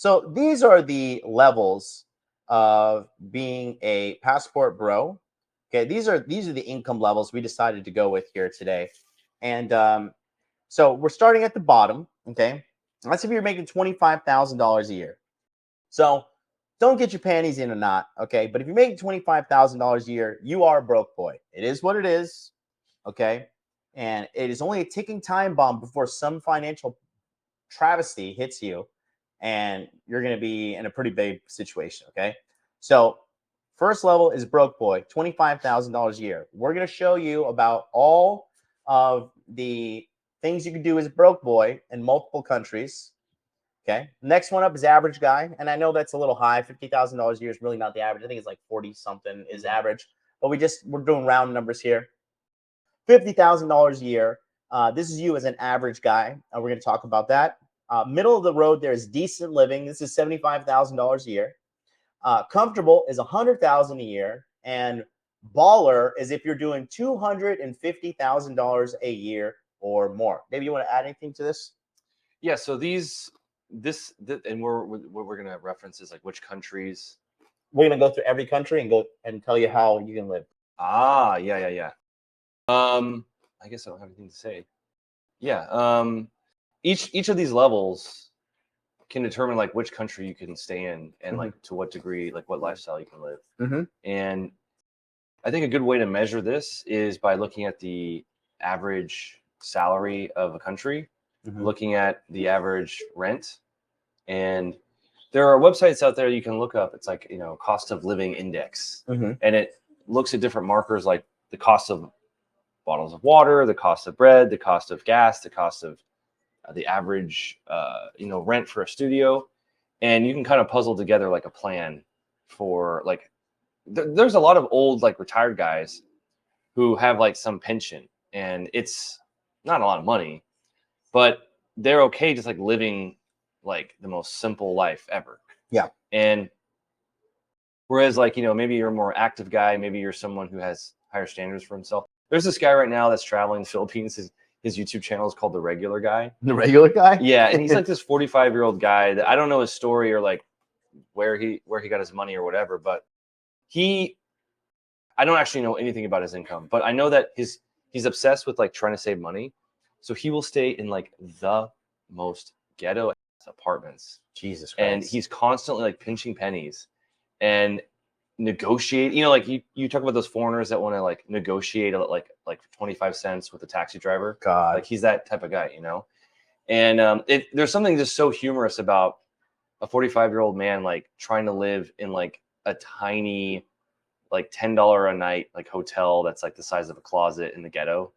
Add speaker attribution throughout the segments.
Speaker 1: So these are the levels of being a passport bro. Okay, these are the income levels we decided to go with here today, and so we're starting at the bottom. Okay, that's if you're making $25,000 a year. So don't get your panties in a knot. Okay, but if you're making $25,000 a year, you are a broke boy. It is what it is. Okay, and it is only a ticking time bomb before some financial travesty hits you and you're going to be in a pretty big situation. Okay. So, first level is broke boy, $25,000 a year. We're going to show you about all of the things you can do as a broke boy in multiple countries. Okay. Next one up is average guy. And I know that's a little high. $50,000 a year is really not the average. I think it's like 40 something is average, but we're doing round numbers here. $50,000 a year. This is you as an average guy. We're going to talk about that. Middle of the road, there is decent living. This is $75,000 a year. Comfortable is $100,000 a year, and baller is if you're doing $250,000 a year or more. Maybe you want to add anything to this?
Speaker 2: Yeah. So this, and what we're gonna reference is like which countries.
Speaker 1: We're gonna go through every country and go and tell you how you can live.
Speaker 2: Yeah. I guess I don't have anything to say. Yeah. Each of these levels can determine like which country you can stay in and like to what degree, like what lifestyle you can live. And I think a good way to measure this is by looking at the average salary of a country, looking at the average rent. And there are websites out there you can look up. It's like, cost of living index. And it looks at different markers like the cost of bottles of water, the cost of bread, the cost of gas, the cost of the average, rent for a studio. And you can kind of puzzle together like a plan for like, there's a lot of old, like retired guys who have like some pension and it's not a lot of money, but they're okay just like living like the most simple life ever.
Speaker 1: Yeah.
Speaker 2: And whereas like, maybe you're a more active guy, maybe you're someone who has higher standards for himself. There's this guy right now that's traveling the Philippines. His YouTube channel is called The Regular Guy.
Speaker 1: The Regular Guy?
Speaker 2: Yeah, and he's like this 45-year-old guy that I don't know his story or like where he got his money or whatever, but I don't actually know anything about his income, but I know that he's obsessed with like trying to save money. So he will stay in like the most ghetto apartments.
Speaker 1: Jesus Christ.
Speaker 2: And he's constantly like pinching pennies and negotiate, like you talk about those foreigners that want to like negotiate like 25 cents with a taxi driver.
Speaker 1: God.
Speaker 2: Like he's that type of guy, and there's something just so humorous about a 45-year-old man like trying to live in like a tiny like $10 a night like hotel that's like the size of a closet in the ghetto,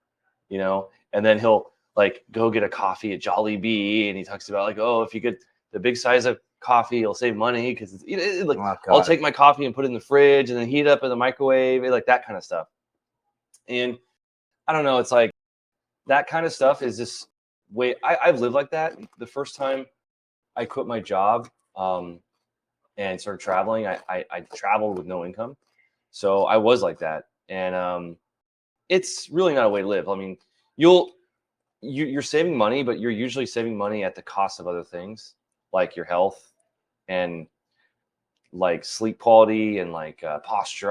Speaker 2: and then he'll like go get a coffee at Jollibee and he talks about like, oh, if you get the big size of coffee, you'll save money because like I'll take my coffee and put it in the fridge and then heat it up in the microwave, like that kind of stuff. And I don't know, it's like that kind of stuff is just way I've lived like that. The first time I quit my job and started traveling, I traveled with no income, so I was like that, and it's really not a way to live. I mean, you're saving money, but you're usually saving money at the cost of other things like your health and like sleep quality and like posture.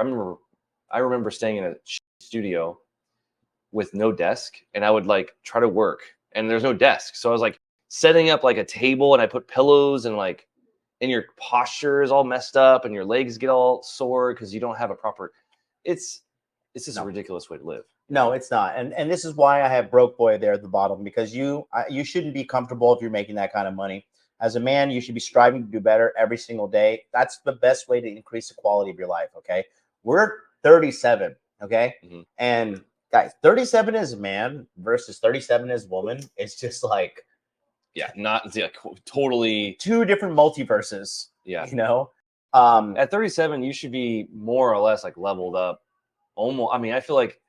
Speaker 2: I remember staying in a studio with no desk and I would like try to work and there's no desk. So I was like setting up like a table and I put pillows and like, and your posture is all messed up and your legs get all sore because you don't have a proper, it's just a ridiculous way to live.
Speaker 1: No, it's not. And this is why I have broke boy there at the bottom, because you shouldn't be comfortable if you're making that kind of money. As a man, you should be striving to do better every single day. That's the best way to increase the quality of your life, okay? We're 37, okay? And guys, 37 as a man versus 37 as a woman, it's just like,
Speaker 2: yeah, not totally
Speaker 1: two different multiverses.
Speaker 2: Yeah.
Speaker 1: At
Speaker 2: 37, you should be more or less like leveled up. Almost. I mean, I feel like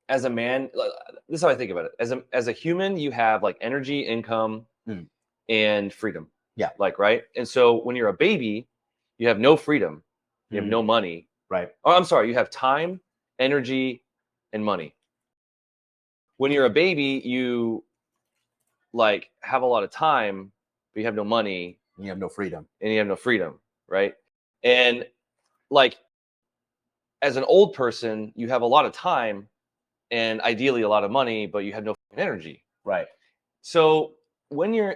Speaker 2: as a man, this is how I think about it. As a human, you have like energy, income, and freedom.
Speaker 1: Yeah.
Speaker 2: Like, right. And so when you're a baby, you have no freedom. You have no money.
Speaker 1: Right.
Speaker 2: Oh, I'm sorry. You have time, energy, and money. When you're a baby, you like have a lot of time but you have no money.
Speaker 1: You have no freedom.
Speaker 2: And you have no freedom, right? And like, as an old person, you have a lot of time and ideally a lot of money, but you have no energy.
Speaker 1: Right.
Speaker 2: So when you're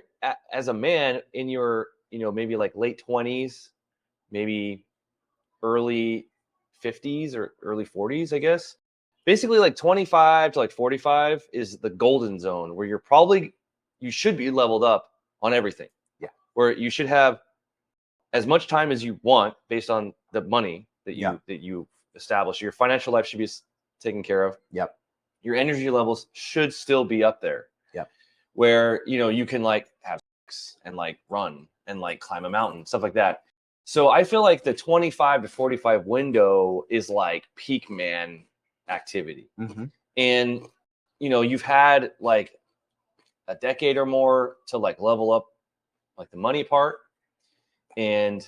Speaker 2: as a man in your, maybe like late 20s, maybe early 50s or early 40s, I guess, basically like 25 to like 45 is the golden zone where you should be leveled up on everything.
Speaker 1: Yeah.
Speaker 2: Where you should have as much time as you want based on the money that you establish. Your financial life should be taken care of.
Speaker 1: Yep.
Speaker 2: Your energy levels should still be up there.
Speaker 1: Yep.
Speaker 2: Where, you can like have sex and like run and like climb a mountain, stuff like that. So I feel like the 25 to 45 window is like peak man activity.
Speaker 1: Mm-hmm.
Speaker 2: And, you've had like a decade or more to like level up like the money part. And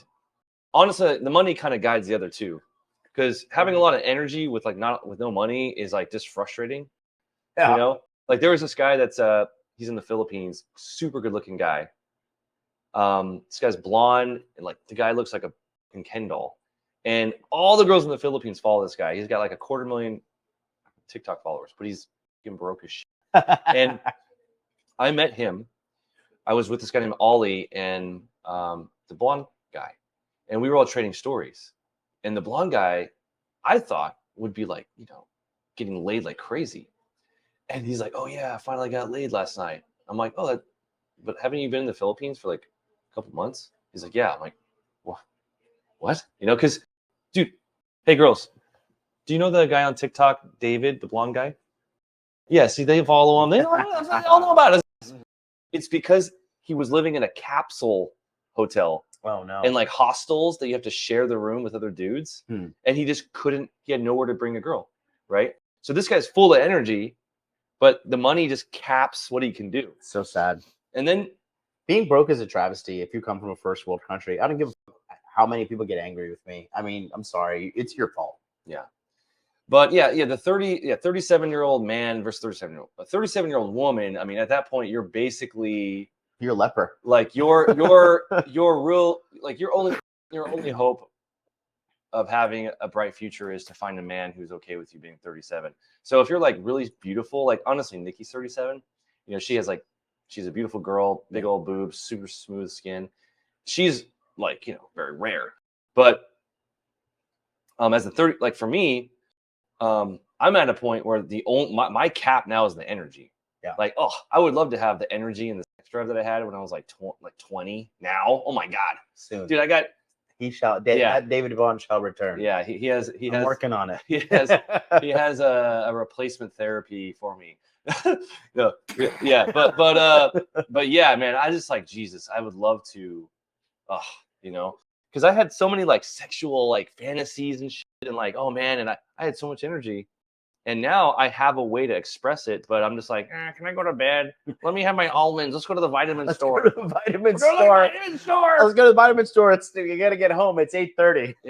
Speaker 2: honestly, the money kind of guides the other two, because having a lot of energy with no money is like just frustrating.
Speaker 1: Yeah.
Speaker 2: Like there was this guy that's he's in the Philippines, super good looking guy. This guy's blonde and like the guy looks like a Ken doll, and all the girls in the Philippines follow this guy. He's got like 250,000 TikTok followers, but he's fucking broke as shit. And I met him. I was with this guy named Ollie and the blonde guy, and we were all trading stories. And the blonde guy, I thought would be like, getting laid like crazy. And he's like, "Oh yeah, I finally got laid last night." I'm like, "Oh, but haven't you been in the Philippines for like a couple months?" He's like, "Yeah." I'm like, what? Because, dude, hey girls, do you know the guy on TikTok, David, the blonde guy? Yeah, see, they follow him. They all know about it. It's because he was living in a capsule hotel.
Speaker 1: Oh no.
Speaker 2: And like hostels that you have to share the room with other dudes. And he had nowhere to bring a girl, right? So this guy's full of energy, but the money just caps what he can do.
Speaker 1: So sad.
Speaker 2: And then
Speaker 1: being broke is a travesty if you come from a first world country. I don't give a fuck how many people get angry with me. I mean, I'm sorry. It's your fault.
Speaker 2: Yeah. But the 37-year-old man versus 37-year-old. A 37-year-old woman, I mean, at that point, you're basically...
Speaker 1: You're a leper.
Speaker 2: Like your real, like your only hope of having a bright future is to find a man who's okay with you being 37. So if you're like really beautiful, like honestly, Nikki's 37, she's a beautiful girl, big old boobs, super smooth skin. She's like, very rare. But as a 30, like for me, I'm at a point where my cap now is the energy.
Speaker 1: Yeah.
Speaker 2: Like, oh, I would love to have the energy and the sex drive that I had when I was like 20 now. Oh my God.
Speaker 1: Soon.
Speaker 2: Dude, I got...
Speaker 1: That David Vaughn shall return.
Speaker 2: Yeah, I'm
Speaker 1: working on it.
Speaker 2: He has a replacement therapy for me. No, yeah, but yeah, man, I just like, Jesus, I would love to, because I had so many like sexual like fantasies and shit, and like, oh man, and I had so much energy, and now I have a way to express it, but I'm just like, can I go to bed? Let me have my almonds. Let's go to the vitamin store.
Speaker 1: Let's go to the vitamin store.
Speaker 2: Let's go to the vitamin store.
Speaker 1: You gotta get home. It's 8:30.